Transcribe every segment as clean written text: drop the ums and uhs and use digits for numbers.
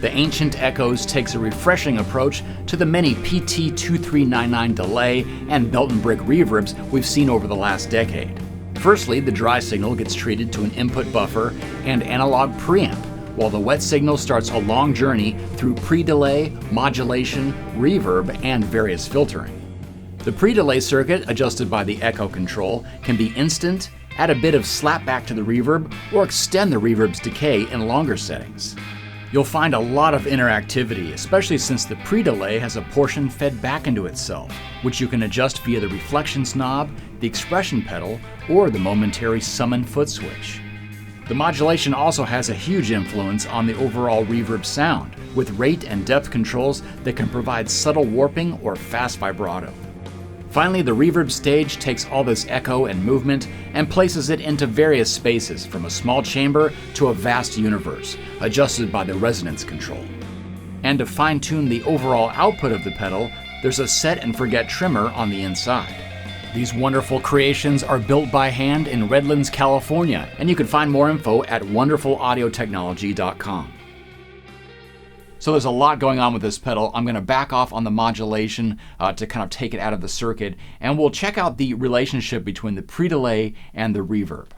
The Ancient Echoes takes a refreshing approach to the many PT2399 delay and Belton brick reverbs we've seen over the last decade. Firstly, the dry signal gets treated to an input buffer and analog preamp, while the wet signal starts a long journey through pre-delay, modulation, reverb, and various filtering. The pre-delay circuit, adjusted by the echo control, can be instant, add a bit of slapback to the reverb, or extend the reverb's decay in longer settings. You'll find a lot of interactivity, especially since the pre-delay has a portion fed back into itself, which you can adjust via the reflections knob, the expression pedal, or the momentary summon foot switch. The modulation also has a huge influence on the overall reverb sound, with rate and depth controls that can provide subtle warping or fast vibrato. Finally, the reverb stage takes all this echo and movement and places it into various spaces, from a small chamber to a vast universe, adjusted by the resonance control. And to fine-tune the overall output of the pedal, there's a set and forget trimmer on the inside. These wonderful creations are built by hand in Redlands, California, and you can find more info at wonderfulaudioTechnology.com. So there's a lot going on with this pedal. I'm going to back off on the modulation to kind of take it out of the circuit, and we'll check out the relationship between the pre-delay and the reverb.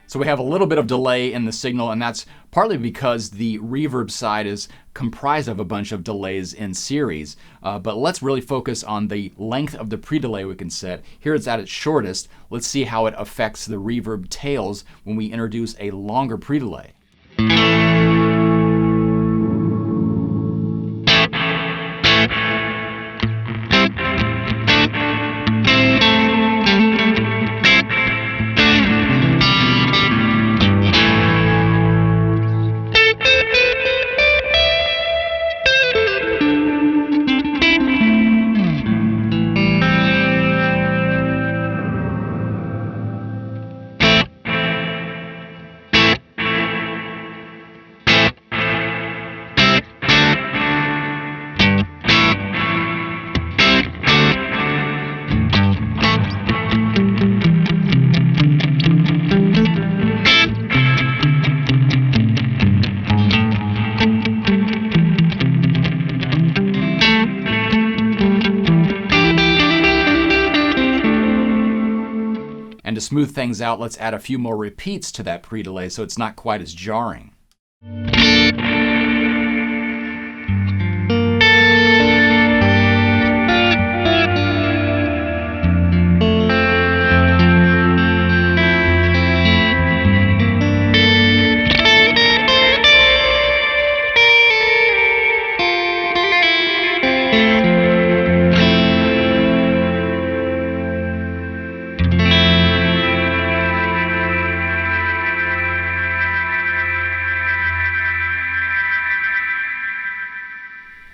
So we have a little bit of delay in the signal, and that's partly because the reverb side is comprised of a bunch of delays in series. But let's really focus on the length of the pre-delay we can set. Here it's at its shortest. Let's see how it affects the reverb tails when we introduce a longer pre-delay. And to smooth things out, let's add a few more repeats to that pre-delay so it's not quite as jarring.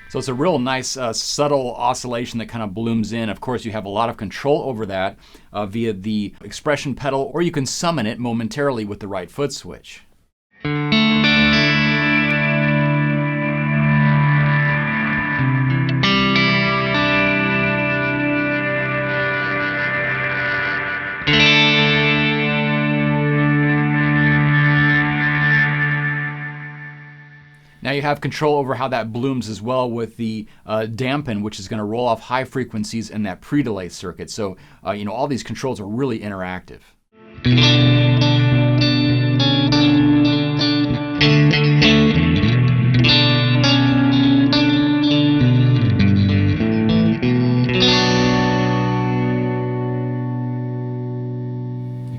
So it's a real nice subtle oscillation that kind of blooms in. Of course, you have a lot of control over that via the expression pedal, or you can summon it momentarily with the right foot switch. Now you have control over how that blooms as well with the dampen, which is going to roll off high frequencies in that pre-delay circuit. So, all these controls are really interactive.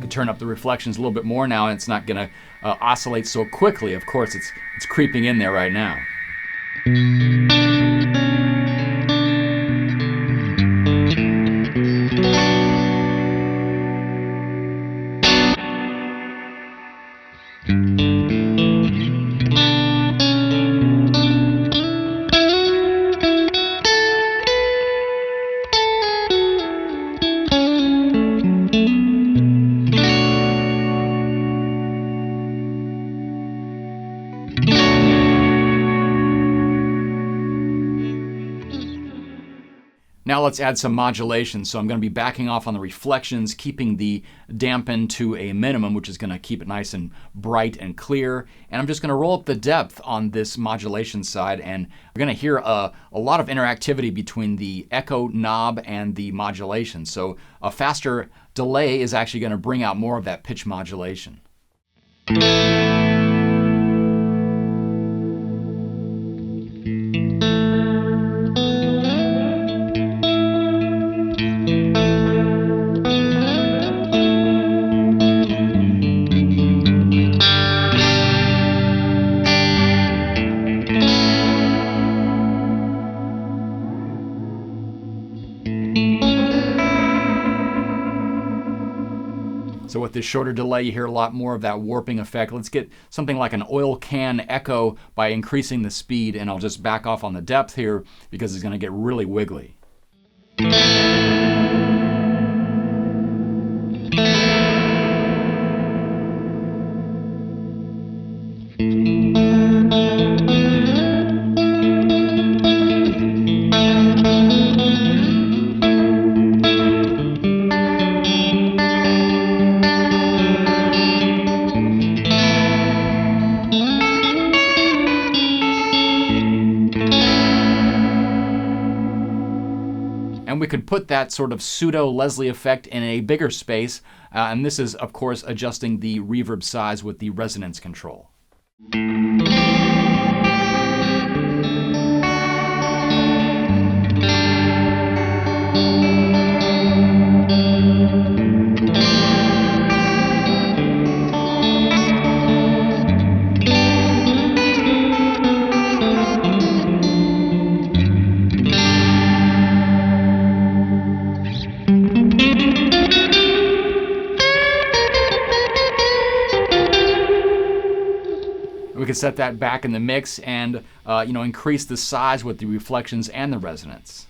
Turn up the reflections a little bit more now, and it's not going to oscillate so quickly. Of course, it's creeping in there right now. Now let's add some modulation. So I'm going to be backing off on the reflections, keeping the dampen to a minimum, which is going to keep it nice and bright and clear. And I'm just going to roll up the depth on this modulation side, and we're going to hear a lot of interactivity between the echo knob and the modulation. So a faster delay is actually going to bring out more of that pitch modulation. So with this shorter delay, you hear a lot more of that warping effect. Let's get something like an oil can echo by increasing the speed, and I'll just back off on the depth here because it's going to get really wiggly. And we could put that sort of pseudo-Leslie effect in a bigger space, and this is, of course, adjusting the reverb size with the resonance control. We can set that back in the mix and increase the size with the reflections and the resonance.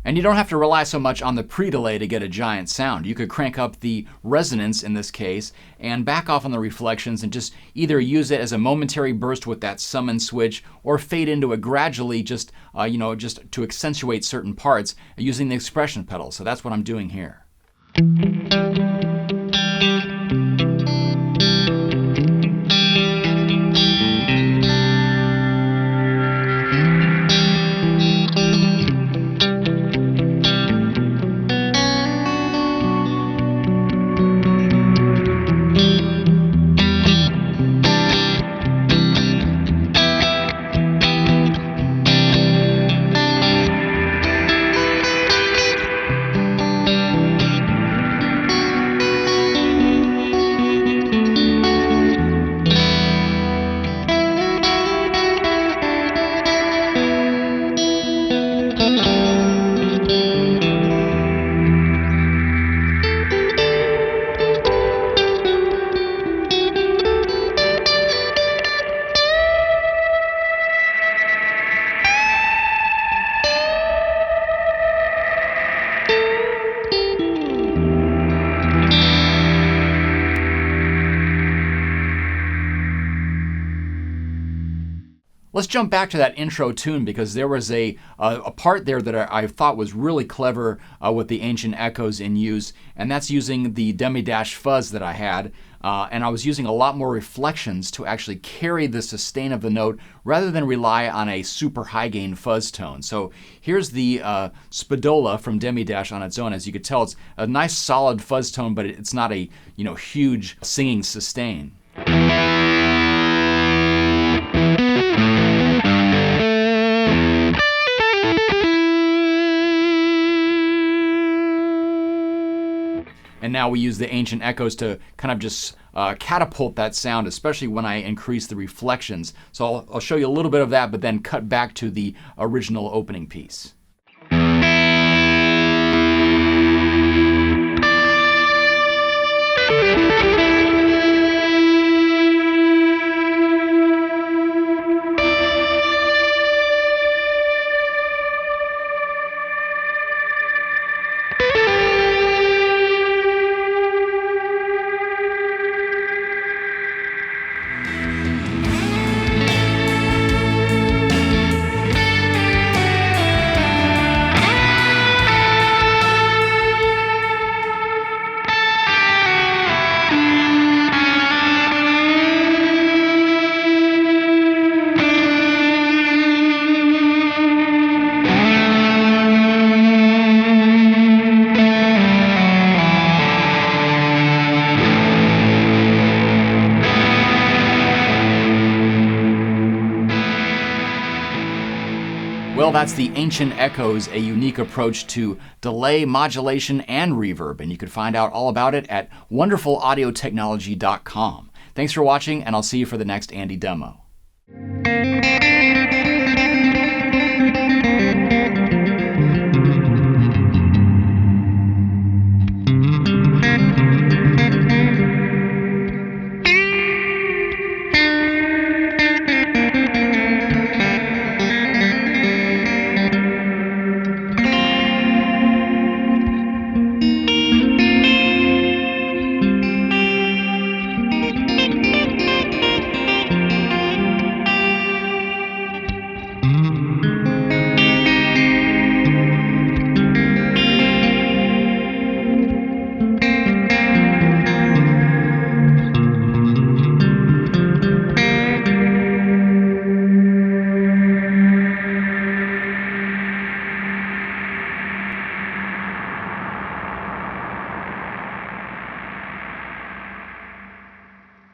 And you don't have to rely so much on the pre-delay to get a giant sound. You could crank up the resonance in this case and back off on the reflections and just either use it as a momentary burst with that summon switch or fade into it gradually just to accentuate certain parts using the expression pedal. So that's what I'm doing here. Let's jump back to that intro tune, because there was a part there that I thought was really clever with the Ancient Echoes in use, and that's using the demi-dash fuzz that I had. And I was using a lot more reflections to actually carry the sustain of the note rather than rely on a super high gain fuzz tone. So here's the Spadola from Demi-Dash on its own. As you could tell, it's a nice solid fuzz tone, but it's not a huge singing sustain. And now we use the Ancient Echoes to kind of just catapult that sound, especially when I increase the reflections. So I'll show you a little bit of that, but then cut back to the original opening piece. Well, that's the Ancient Echoes, a unique approach to delay, modulation, and reverb, and you can find out all about it at wonderfulaudiotechnology.com. Thanks for watching, and I'll see you for the next Andy demo.